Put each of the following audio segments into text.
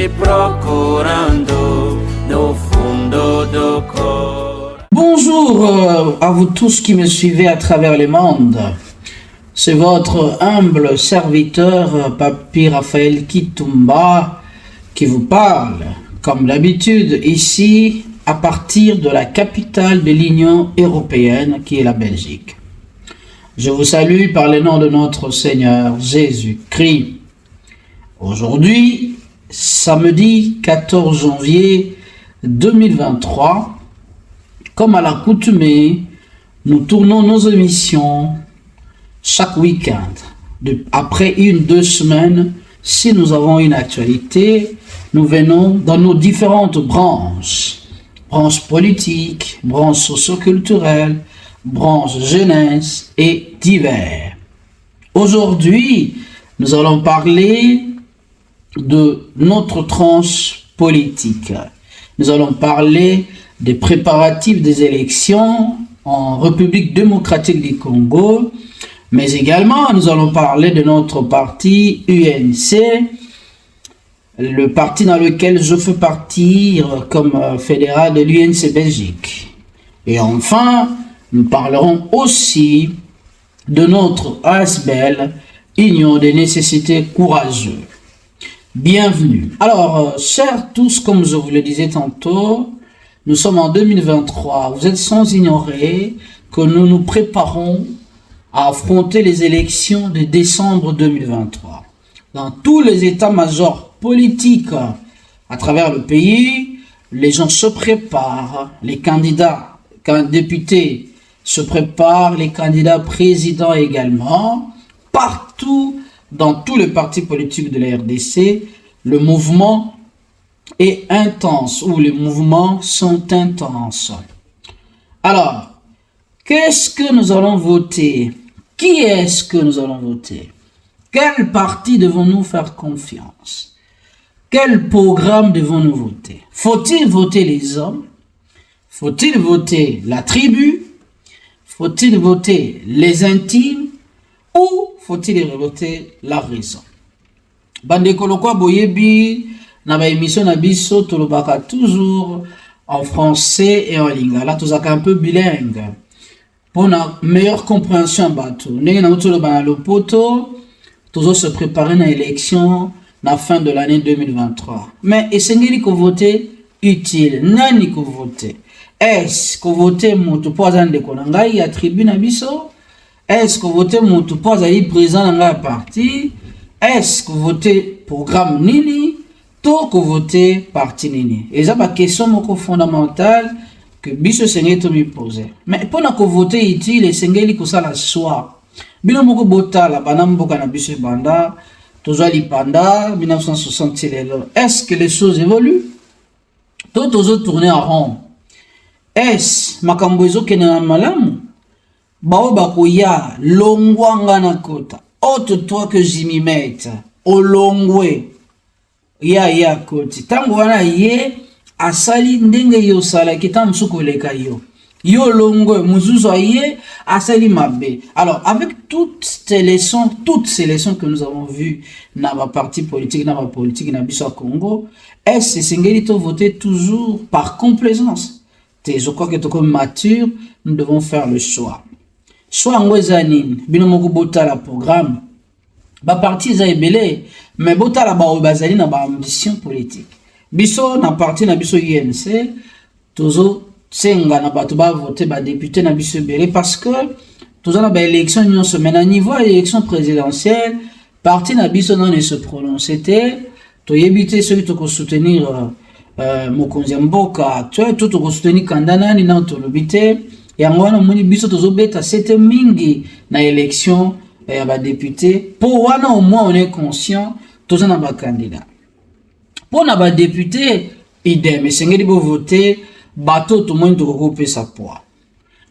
te procurando no fundo do cor. Bonjour à vous tous qui me suivez à travers le monde. C'est votre humble serviteur, Papi Raphaël Kitumba, qui vous parle, comme d'habitude, ici, à partir de la capitale de l'Union européenne, qui est la Belgique. Je vous salue par le nom de notre Seigneur Jésus-Christ. Aujourd'hui, samedi 14 janvier 2023, comme à l'accoutumée, nous tournons nos émissions chaque week-end. Après 1-2 semaines, si nous avons une actualité, nous venons dans nos différentes branches. Branche politique, branche socio-culturelle, branche jeunesse et divers. Aujourd'hui, nous allons parler de notre tranche politique. Nous allons parler des préparatifs des élections en République démocratique du Congo, mais également nous allons parler de notre parti UNC, le parti dans lequel je fais partir comme fédéral de l'UNC Belgique. Et enfin, nous parlerons aussi de notre ASBEL, Union des nécessités courageuses. Bienvenue. Alors, chers tous, comme je vous le disais tantôt, nous sommes en 2023. Vous êtes sans ignorer que nous nous préparons à affronter les élections de décembre 2023. Dans tous les états-majors politiques à travers le pays, les gens se préparent, les candidats, députés se préparent, les candidats présidents également. Partout, dans tous les partis politiques de la RDC, le mouvement est intense, ou les mouvements sont intenses. Alors, qu'est-ce que nous allons voter? Qui est-ce que nous allons voter? Quel parti devons-nous faire confiance? Quel programme devons-nous voter? Faut-il voter les hommes? Faut-il voter la tribu? Faut-il voter les intimes? Ou faut-il voter la raison? Bandeko lokwa boyebi na ba émission na biso tolobaka toujours en français et en lingala, tozaka un peu bilingue pour une meilleure compréhension bato. Ndenge na toloba na lopoto, tozo se préparer na élection na fin de l'année 2023. Mais esengeli ko voter utile, nani ko voter? Est-ce que voter moto po azande ko ngai ya tribu na biso? Est-ce que voter moto po azali président na ngai parti? Est-ce que voter programme nini? To ko voter parti nini? Et ça ba question moko fondamentale que biso sengeli to mi poser. Mais pona ko voter utile sengeli ko sala choix. Bino moko botala bana mboka na biso banda tozwa lipanda 1960 lelo. Est-ce que les choses évoluent? Tozo tourner en rond. Est-ce makambo ezokende na malamu? Bao bakoya longwanga na kota. Ôte-toi que j'y m'y mette. Olongwe. Ya koti. Tango wana ye asali ndenge yo sala kita msuko leka yo. Yo longwe muzuzo ye asali mabe. Alors avec toutes ces leçons que nous avons vues na ba parti politique na ba politique na biso Congo, est-ce sengeli to voter toujours par complaisance? Je crois que comme mature, nous devons faire le choix. Choix ngwezanin, bino moko bota la programme. Ba parti za ebele, mais bota la ba bazali na ba ambition politique. Biso na parti na biso UNC, tozo senga na bato ba voter ba député na biso ebele parce que tozo na ba élection union semaine à niveau élection présidentielle, parti na biso non ne se prononcer to yebite ceux qui soutenir mokonzi mboka actuel tout ko soutenir kandana ni na to lobité et ngwana moni biso tozo beta c'était mingi na élection ya ba député pour wana au moins on est conscient tozo na ba candidat pour na ba député idem sengeli bo voter bateau tout le monde to couper sa poids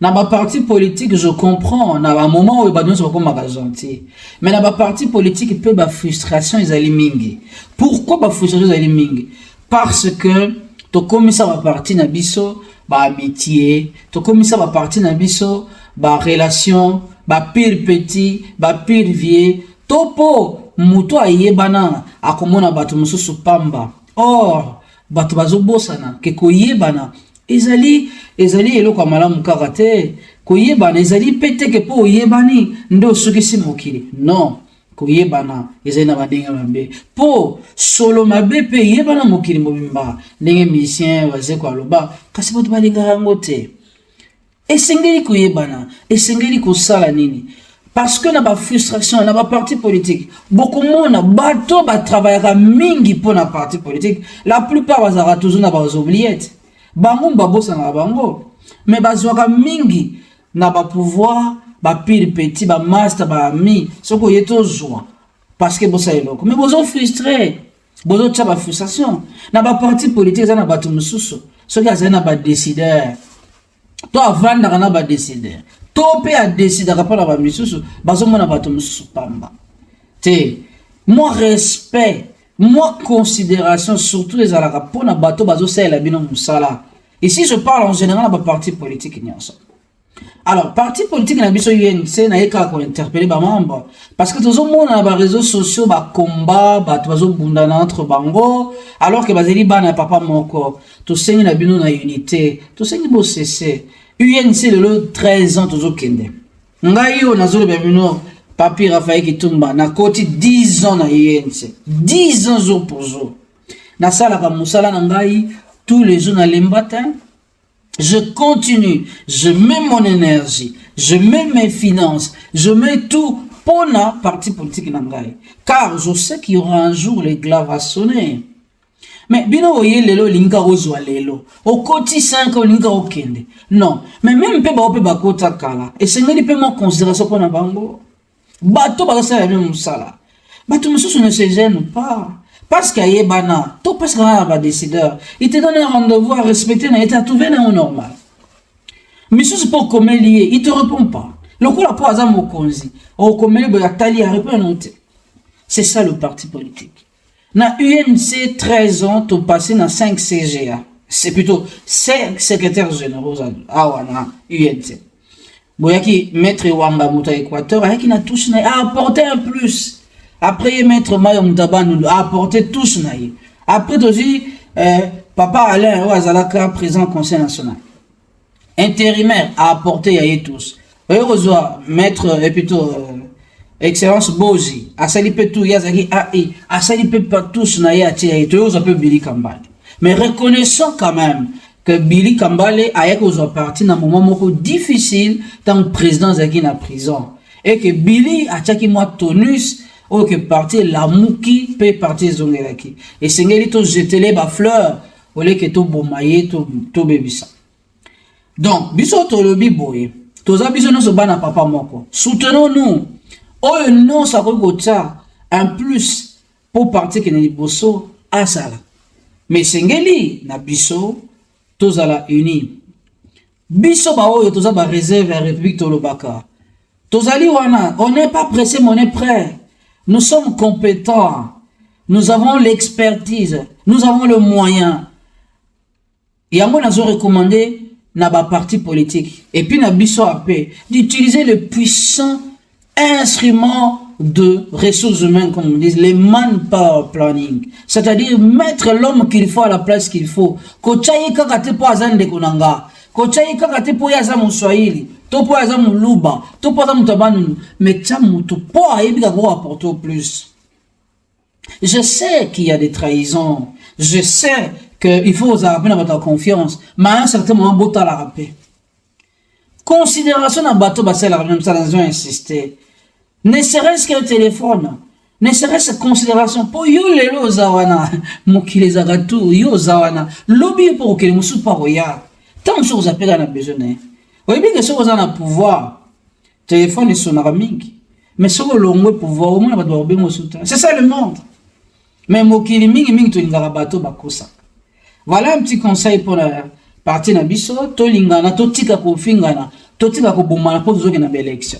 na ba parti politique je comprends na ba moment où ba nyonso ba koma gentil mais na ba parti politique peut ba frustration ezali mingi. Pourquoi ba frustration ezali mingi? Parce que to komisa ba parti na biso ba amitié, to komisa ba parti na biso ba relation, ba pire petit, ba pire vieux, topo muto ayebana akomona bato mususu pamba. Or, bato bazobosana, ke koyebana, ezali eloko malamu karate, koyebana, ezali pete ke po oyebani, ndo sukisi mokili. Non, koyebana, ezali na badenga mabe. Po, solo mabe pe yebana mokili mobimba, ndenge musicien, waze kwa loba, kasi bato balinga yango te. Esengeli koyebana, esengeli kosala nini? Parce que na ba frustration, na ba parti politique, beaucoup mona bato ba travaillera mingi pour na parti politique. La plupart bazara toujours na ba oubliettes. Bango babosa na bango. Mais bazwaka mingi na ba pouvoir, ba pile petit, ba master, ba ami, soko yeto joie. Parce que bosa eloko. Mais bozo frustré. Bozo tcha ba frustration. Na ba parti politique za na bato mususu. Soki azana ba décideur. To avanda na ba décideur. Topé a décidé de la bamisusu, bazomona bato mususu pamba. Te, moi respect, moi considération surtout les alaka pour na bato bazo la bino musala. Ici je parle en général de parti politique nyonso. Alors parti politique na biso UNC na yeka ko interpeller ba membre parce que tozo mona na ba réseaux sociaux ba combat bato bazo bundana entre bango alors que bazeli bana papa moko to sengi na bino na unité, to sengi bo cesser. UNC le 13 ans toujours kende. Ngai yo nazolo bemino papi Raphaël Kitumba na koti 10 ans na UNC. 10 ans jour pour jour. Na sala ka musala na ngai tous les jours na lembata. Je continue, je mets mon énergie, je mets mes finances, je mets tout pour na parti politique na ngai. Car je sais qu'il y aura un jour les glas va sonner. Mais bino oye lelo linga ozwa lelo. O koti 5 o linga okende. Non, mais même pe ba ope ba kota kala. Et c'est ngeli pe mo considération pour na bango. Bato ba sa même musala. Bato mususu ne se gêne pas. Parce qu'il y a bana, to parce qu'il y a un décideur. Il te donne un rendez-vous à respecter, na été à trouver au normal. Mais si c'est pour comment lié, il te répond pas. Le coup la po azam mokonzi. O comment le tali a répondre. C'est ça le parti politique. Na UNC 13 ans, tu passé dans 5 CGA. C'est plutôt 5 secrétaires généraux à UNC. Boyaki, maître Wamba Mouta Équateur, qui n'a tous apporté un plus. Après, maître Mayo Moutaba nous a apporté tous. Après, aussi, papa Alain Ouazalaka, président du Conseil national. Intérimaire a apporté Yaye tous. Heureusement, maître, et plutôt, Excellence Bozi, Asalipe tout Yazaki AI, Asalipe pas tous Naya Tia, un peu Billy Kambale. Mais reconnaissons quand même que Billy Kambale a été parti dans un moment difficile dans le président Zaki na prison. Et que Billy a tchaki moi tonus, ou que parti la mouki peut partir zongelaki. Et c'est ngeli to jeter ba fleurs, au lieu que to bomaye to bebisa. Donc, biso to lobi boye, to za biso no so bana papa moko. Soutenons-nous. Oh non, ça va un plus pour partir que les bosso à ça. Mais sengeli na biso tous à la uni. Biso ba oyo tous ba réserve à République Tolobaka. Tous ali wana, on n'est pas pressé, mais on est prêt. Nous sommes compétents. Nous avons l'expertise. Nous avons le moyen. Yango nazo recommandé na ba parti politique et puis na biso AP d'utiliser le puissant instrument de ressources humaines, comme on dit, les manpower planning. C'est-à-dire mettre l'homme qu'il faut à la place qu'il faut. Kochayi kakate po azande konanga. Kochayi kakate po yaza muswahili. To po yaza muluba. To po yaza mutabanu. Mais tchamutu po ayebi kako apporter au plus. Je sais qu'il y a des trahisons. Je sais qu'il faut vous appeler à votre confiance. Mais à un certain moment, bota la rappeler. Considération d'un bateau, bah, c'est la même ça, nous avons insisté. Ne serait-ce qu'un téléphone, ne serait-ce que considération pour yo lelo zawana, mokile zagatu, yo zawana, lobby pour que les moussous par oya. Tant que vous appelez à besoin. Oui, bien que si vous en avez pouvoir, téléphone est son mingi. Mais si vous avez pouvoir, au moins, vous avez besoin de soutien. C'est ça le monde. Mais mokile mingi mingi to lingara bateau bakosa. Voilà un petit conseil pour la partie nabiso, to lingana, to tika ko fingana, to tika ko bomana pour zoke na élection.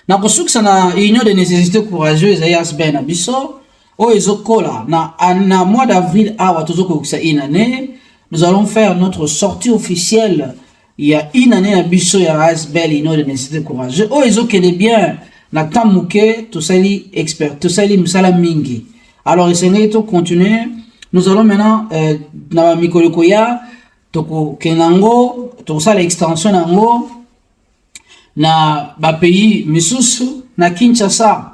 Na kosuka na union de nécessité courageuse ayas ben abiso o ezokola na mois d'avril awa tozoko ça une année nous allons faire notre sortie officielle il y a une année abiso ya ASBEL union de nécessité courageuse o ezokele bien na tamuke to sali expert to sali musala mingi alors essayez de continuer Nous allons maintenant na mikolo koya toko kenango to ça l'extension nango na ba pays misusu na Kinshasa.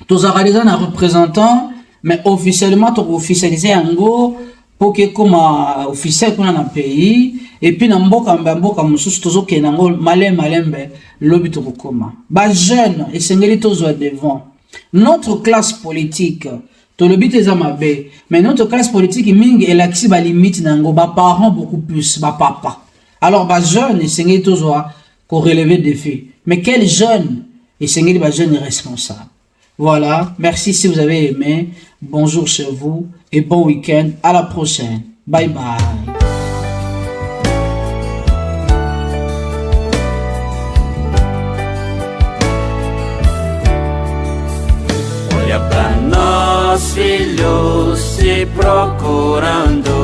Tozaka déjà un représentant, mais officiellement, tu officialiser yango pour que comme officiel qu'on a dans le pays, et puis dans mboka mususu tozo ke nango malembe lobi to koma. Ba jeune et sengeli tozo devant. Notre classe politique, to lobi te zamabe, mais notre classe politique mingi elaxi ba limite nango ba parents beaucoup plus, ba papa. Alors ba jeune et sengeli tozo ko relever défi. Mais quel jeune et sengeli ba jeune responsable. Voilà, merci si vous avez aimé. Bonjour chez vous et bon week-end. À la prochaine. Bye bye. Olha pra nós, filhos, se procurando